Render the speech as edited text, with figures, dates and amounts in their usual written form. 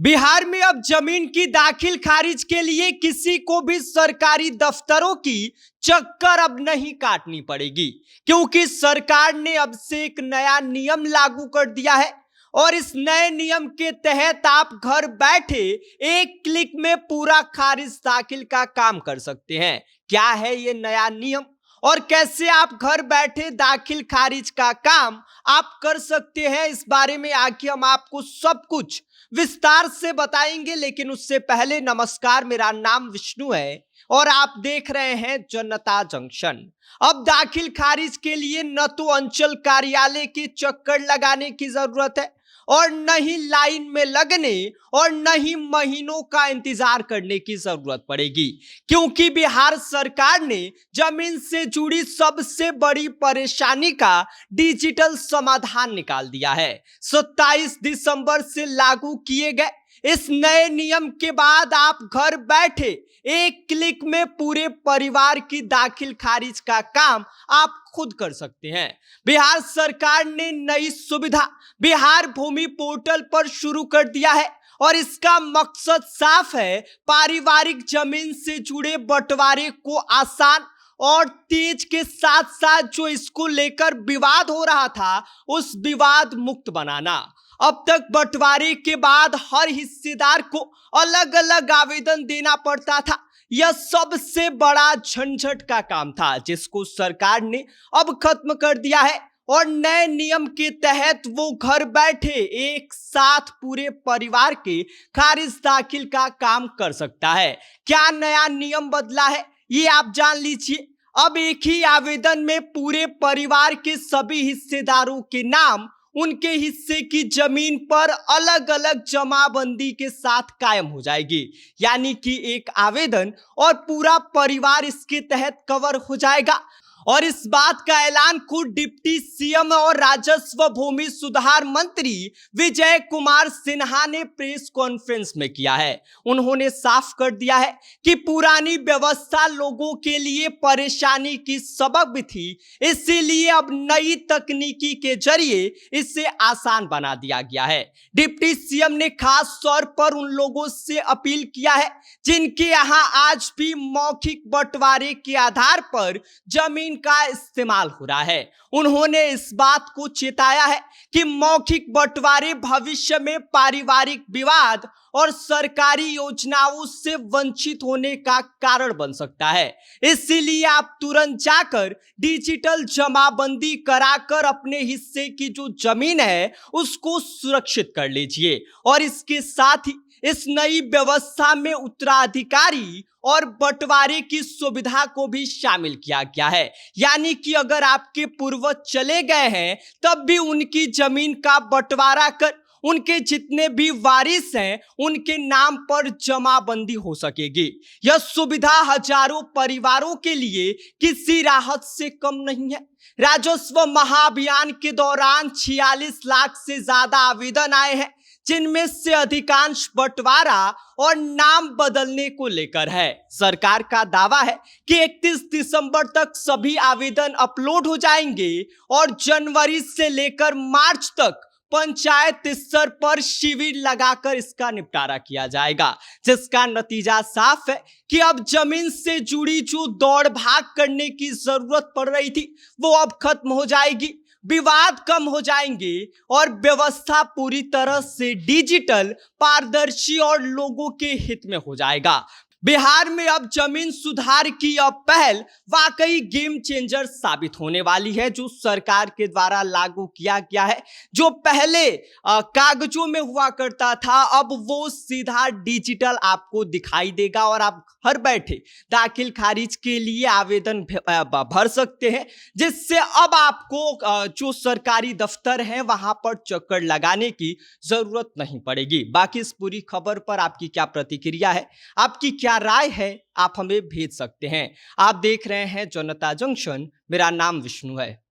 बिहार में अब जमीन की दाखिल खारिज के लिए किसी को भी सरकारी दफ्तरों की चक्कर अब नहीं काटनी पड़ेगी, क्योंकि सरकार ने अब से एक नया नियम लागू कर दिया है। और इस नए नियम के तहत आप घर बैठे एक क्लिक में पूरा खारिज दाखिल का काम कर सकते हैं। क्या है ये नया नियम और कैसे आप घर बैठे दाखिल खारिज का काम आप कर सकते हैं, इस बारे में आगे हम आपको सब कुछ विस्तार से बताएंगे। लेकिन उससे पहले नमस्कार, मेरा नाम विष्णु है और आप देख रहे हैं जनता जंक्शन। अब दाखिल खारिज के लिए न तो अंचल कार्यालय के चक्कर लगाने की जरूरत है और न ही लाइन में लगने और न ही महीनों का इंतजार करने की जरूरत पड़ेगी, क्योंकि बिहार सरकार ने जमीन से जुड़ी सबसे बड़ी परेशानी का डिजिटल समाधान निकाल दिया है। 27 दिसंबर से लागू किए गए इस नए नियम के बाद आप घर बैठे एक क्लिक में पूरे परिवार की दाखिल खारिज का काम आप खुद कर सकते हैं। बिहार सरकार ने नई सुविधा बिहार भूमि पोर्टल पर शुरू कर दिया है और इसका मकसद साफ है, पारिवारिक जमीन से जुड़े बंटवारे को आसान और तेज के साथ साथ जो इसको लेकर विवाद हो रहा था उस विवाद मुक्त बनाना। अब तक बंटवारे के बाद हर हिस्सेदार को अलग अलग आवेदन देना पड़ता था। यह सबसे बड़ा झंझट का काम था, जिसको सरकार ने अब खत्म कर दिया है और नए नियम के तहत वो घर बैठे एक साथ पूरे परिवार के खारिज दाखिल का काम कर सकता है। क्या नया नियम बदला है ये आप जान लीजिए। अब एक ही आवेदन में पूरे परिवार के सभी हिस्सेदारों के नाम उनके हिस्से की जमीन पर अलग अलग जमाबंदी के साथ कायम हो जाएगी, यानी कि एक आवेदन और पूरा परिवार इसके तहत कवर हो जाएगा। और इस बात का ऐलान खुद डिप्टी सीएम और राजस्व भूमि सुधार मंत्री विजय कुमार सिन्हा ने प्रेस कॉन्फ्रेंस में किया है। उन्होंने साफ कर दिया है कि पुरानी व्यवस्था लोगों के लिए परेशानी की सबब भी थी, इसीलिए अब नई तकनीकी के जरिए इसे आसान बना दिया गया है। डिप्टी सीएम ने खास तौर पर उन लोगों से अपील किया है जिनके यहां आज भी मौखिक बंटवारे के आधार पर जमीन का इस्तेमाल हो रहा है। उन्होंने इस बात को चेताया है कि मौखिक बंटवारे भविष्य में पारिवारिक विवाद और सरकारी योजनाओं से वंचित होने का कारण बन सकता है। इसीलिए आप तुरंत जाकर डिजिटल जमाबंदी कराकर अपने हिस्से की जो जमीन है उसको सुरक्षित कर लीजिए। और इसके साथ ही इस नई व्यवस्था में उत्तराधिकारी और बंटवारे की सुविधा को भी शामिल किया गया है, यानी कि अगर आपके पूर्वज चले गए हैं तब भी उनकी जमीन का बंटवारा कर उनके जितने भी वारिस हैं उनके नाम पर जमाबंदी हो सकेगी। यह सुविधा हजारों परिवारों के लिए किसी राहत से कम नहीं है। राजस्व महाअभियान के दौरान 46 लाख से ज्यादा आवेदन आए हैं, जिनमें से अधिकांश बंटवारा और नाम बदलने को लेकर है। सरकार का दावा है कि 31 दिसंबर तक सभी आवेदन अपलोड हो जाएंगे और जनवरी से लेकर मार्च तक पंचायत स्तर पर शिविर लगाकर इसका निपटारा किया जाएगा, जिसका नतीजा साफ है कि अब जमीन से जुड़ी जो दौड़ भाग करने की जरूरत पड़ रही थी वो अब खत्म हो जाएगी, विवाद कम हो जाएंगे और व्यवस्था पूरी तरह से डिजिटल, पारदर्शी और लोगों के हित में हो जाएगा। बिहार में अब जमीन सुधार की यह पहल वाकई गेम चेंजर साबित होने वाली है, जो सरकार के द्वारा लागू किया गया है। जो पहले कागजों में हुआ करता था अब वो सीधा डिजिटल आपको दिखाई देगा और आप घर बैठे दाखिल खारिज के लिए आवेदन भर सकते हैं, जिससे अब आपको जो सरकारी दफ्तर है वहां पर चक्कर लगाने की जरूरत नहीं पड़ेगी। बाकी इस पूरी खबर पर आपकी क्या प्रतिक्रिया है, आपकी क्या राय है, आप हमें भेज सकते हैं। आप देख रहे हैं जनता जंक्शन, मेरा नाम विष्णु है।